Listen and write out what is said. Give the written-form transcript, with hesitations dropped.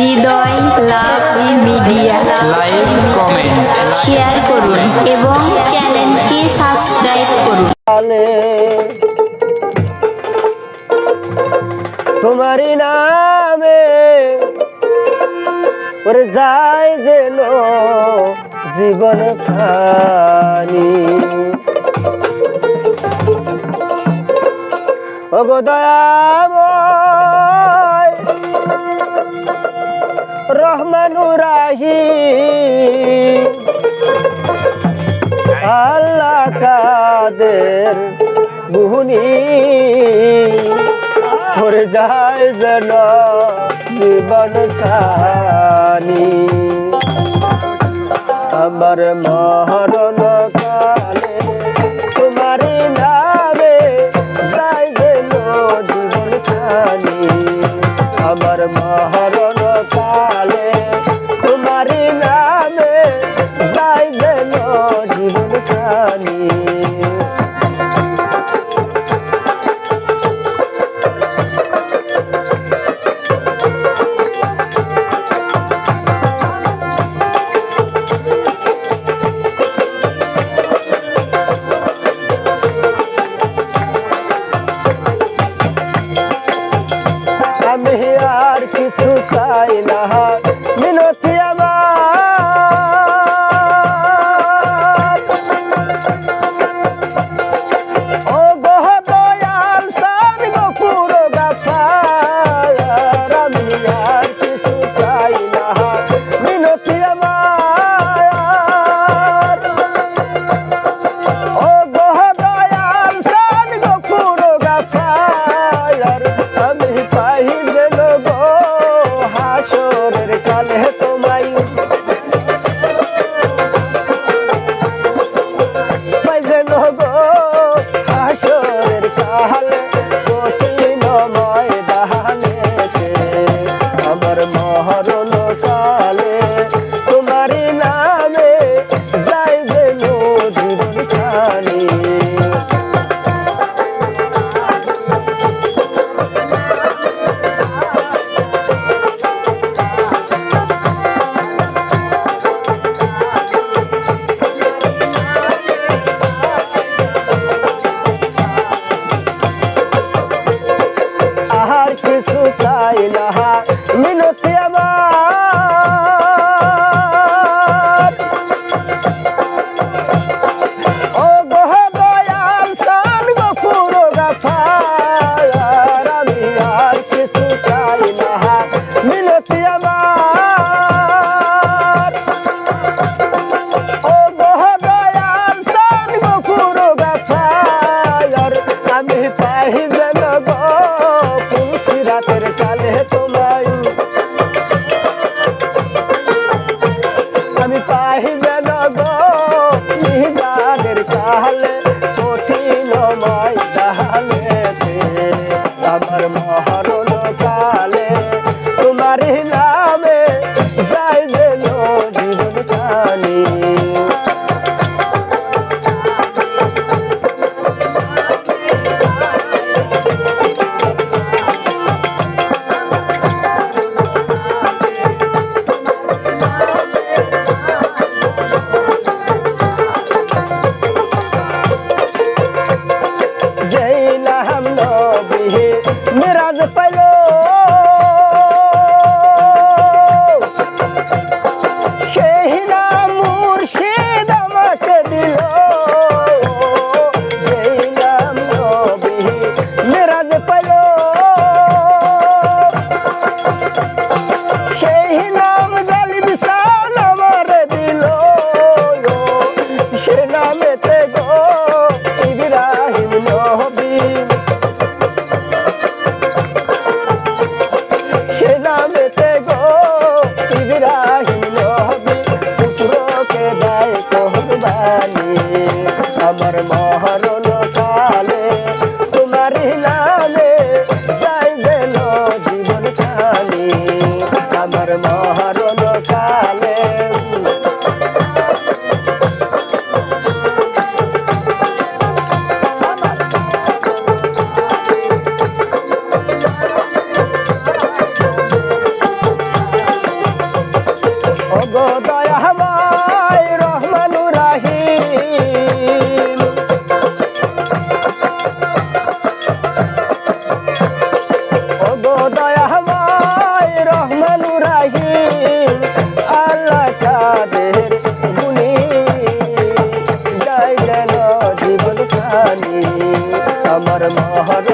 হৃদয় লাভ media like comment share করুন এবং চ্যানেলটি সাবস্ক্রাইব করুন। তোমারি নামে ওরে যায় যেন জীবন খানি ওগো দয়াময় রহমানুর রাহিম আল্লাহ কাদের বুহনি ভরে যায় যেন জীবন খানি আমার মরণ কালে তোমারি নামে যায় যেন জীবন খানি আমার মরণ কালে তোমারি নামে যায় যেন জীবন খানি আমি আর কিছু চাই না মিনতি আমার ও গহ দয়াল সার গফুর গাফার আমি আর কিছু চাই না মিনতি আমার ও গহ দয়াল সার গফুর গাফার আমি পাই যেন গো হাসরের কালে তোমায় পাই যেন গো হাসরের কালে কঠিন ময়দানেতে আমার মরণ কালে তোমারি নামে যাই যেন জীবন খানি আর কিছু চাই না মিনতি আমার ও গহ দয়াল সান গফুর গাফার আমি আর কিছু চাই না মিনতি আমার ও গহ দয়াল সান গফুর গাফার আমি পাই যেন গো রাতের কালে তোমায় আমি পাই যেন গো নিজাদের কালে কঠিন ময়দানেতে আমার মরণ কালে তোমারি নামে যাই যেন জীবন খানি মেরাজ পাইল সেই নাম মুর্শিদ আমাকে দিল সেই নাম নবী মেরাজ পাইল সেই নাম জালিম শান আমার দিল সে নামেতে গো ইব্রাহিম নবী নামেতে গো ইব্রাহিম নবী পুত্রকে দেয় কোরবানি আমার মরণ কালে তোমারি নামে যাই যেন জীবন খানি আমার মরণ কালে গো দয়াময় রহমানুর রহিম ও গো দয়াময় রহমানুর রহিম আল্লাহ তাদের গুণী যাই যেন জীবন খানি আমার মহর